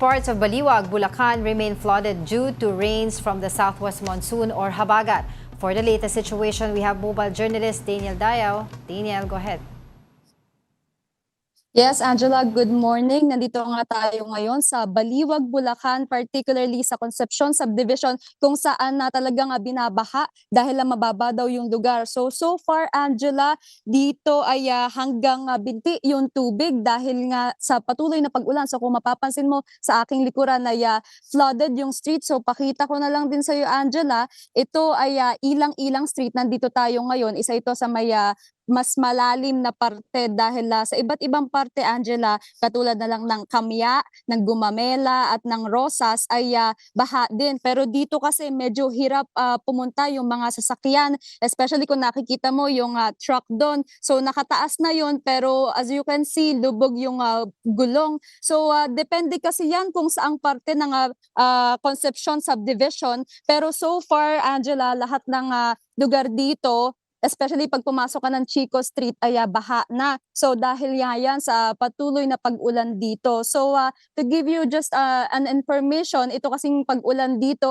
parts of Baliwag, Bulacan remain flooded due to rains from the southwest monsoon or habagat. For the latest situation, we have mobile journalist Daniel Dayaw. Daniel, go ahead. Yes, Angela, good morning. Nandito nga tayo ngayon sa Baliwag, Bulacan, particularly sa Concepcion Subdivision kung saan na talagang binabaha dahil mababa daw yung lugar. So far, Angela, dito ay hanggang binti yung tubig dahil nga sa patuloy na pag-ulan. So kung mapapansin mo sa aking likuran ay flooded yung street. So pakita ko na lang din sa iyo, Angela, ito ay ilang-ilang street. Nandito tayo ngayon. Isa ito sa may mas malalim na parte dahil sa iba't ibang parte, Angela, katulad na lang ng Kamya, ng Gumamela at ng Rosas ay baha din. Pero dito kasi medyo hirap pumunta yung mga sasakyan, especially kung nakikita mo yung truck doon. So nakataas na yun pero as you can see, lubog yung gulong. So depende kasi yan kung saang parte ng Concepcion Subdivision. Pero so far, Angela, lahat ng lugar dito, especially pag pumasok ka ng Chico Street ay baha na. So dahil yan sa patuloy na pag-ulan dito. So to give you just an information, ito kasing pag-ulan dito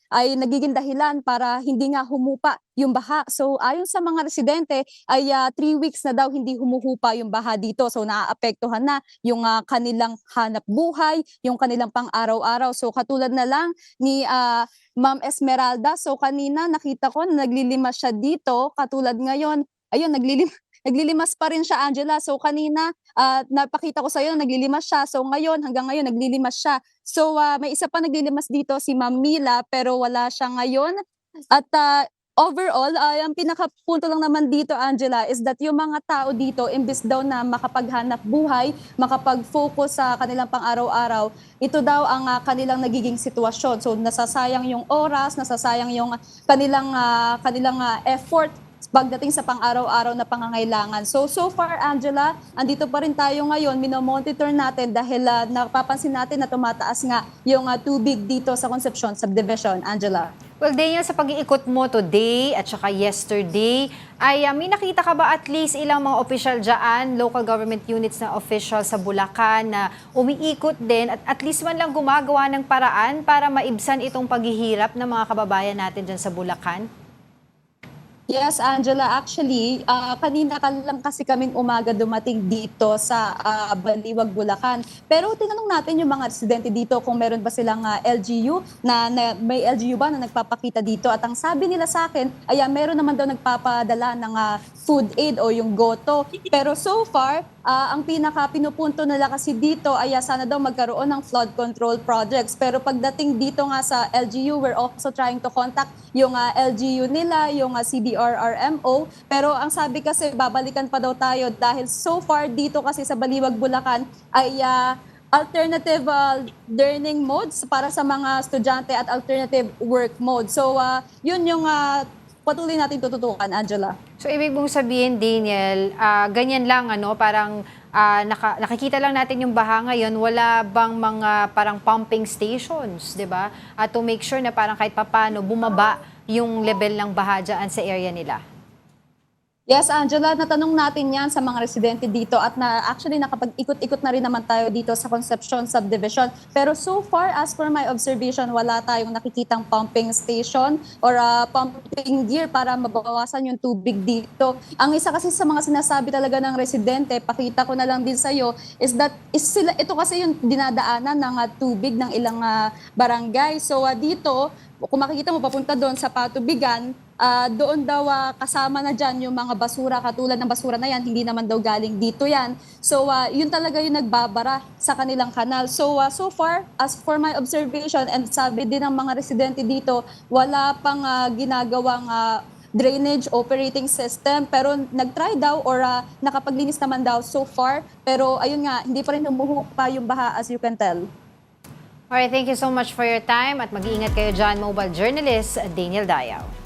ay nagiging dahilan para hindi nga humupa yung baha. So ayon sa mga residente ay 3 weeks na daw hindi humuhupa yung baha dito. So naaapektuhan na yung kanilang hanap buhay, yung kanilang pang-araw-araw. So katulad na lang ni Ma'am Esmeralda. So kanina nakita ko na naglilimas siya dito. Katulad ngayon, ayun, naglilimas pa rin siya, Angela. So kanina napakita ko sa iyo na naglilimas siya. So ngayon, hanggang ngayon naglilimas siya. So may isa pa naglilimas dito, si Ma'am Mila, pero wala siya ngayon. At overall, ang pinakapunto lang naman dito, Angela, is that yung mga tao dito, imbis daw na makapaghanap buhay, makapag-focus sa kanilang pang-araw-araw, ito daw ang kanilang nagiging sitwasyon. So nasasayang yung oras, nasasayang yung kanilang effort pagdating sa pang-araw-araw na pangangailangan. So far, Angela, andito pa rin tayo ngayon, minomonitor natin dahil napapansin natin na tumataas nga yung tubig dito sa Concepcion Subdivision, Angela. Well, Daniel, sa pag-iikot mo today at saka yesterday, ay may nakita ka ba at least ilang mga official dyan, local government units na official sa Bulacan na umiikot din at least man lang gumagawa ng paraan para maibsan itong paghihirap ng mga kababayan natin dyan sa Bulacan? Yes, Angela. Actually, kanina ka lang kasi kaming umaga dumating dito sa Baliwag, Bulacan. Pero tinanong natin yung mga residente dito kung meron ba silang LGU, na may LGU ba na nagpapakita dito. At ang sabi nila sa akin, ay meron naman daw nagpapadala ng food aid o yung GOTO. Pero so far, ang pinaka-pinupunto nila kasi dito ay sana daw magkaroon ng flood control projects. Pero pagdating dito nga sa LGU, we're also trying to contact yung LGU nila, yung CDRRMO. Pero ang sabi kasi, babalikan pa daw tayo dahil so far dito kasi sa Baliwag, Bulacan ay alternative learning modes para sa mga estudyante at alternative work mode. So yun yung patuloy natin tututukan, Angela. So ibig mong sabihin, Daniel, ganyan lang, parang nakikita lang natin yung baha ngayon, wala bang mga parang pumping stations, di ba? At to make sure na parang kahit papano bumaba yung level ng baha dyan sa area nila. Yes, Angela, natanong natin yan sa mga residente dito at actually nakapag-ikot-ikot na rin naman tayo dito sa Concepcion Subdivision. Pero so far, as per my observation, wala tayong nakikitang pumping station or pumping gear para mabawasan yung tubig dito. Ang isa kasi sa mga sinasabi talaga ng residente, pakita ko na lang din sa iyo, ito kasi yung dinadaanan ng tubig ng ilang barangay. So dito, kung makikita mo papunta doon sa Patubigan, doon daw kasama na dyan yung mga basura, katulad ng basura na yan, hindi naman daw galing dito yan. So yun talaga yung nagbabara sa kanilang kanal. So so far, as for my observation and sabi din ng mga residente dito, wala pang ginagawang drainage operating system, pero nag-try daw or nakapaglinis naman daw so far. Pero ayun nga, hindi pa rin humuhupa yung baha as you can tell. Alright, thank you so much for your time at mag-iingat kayo dyan, mobile journalist Daniel Dayaw.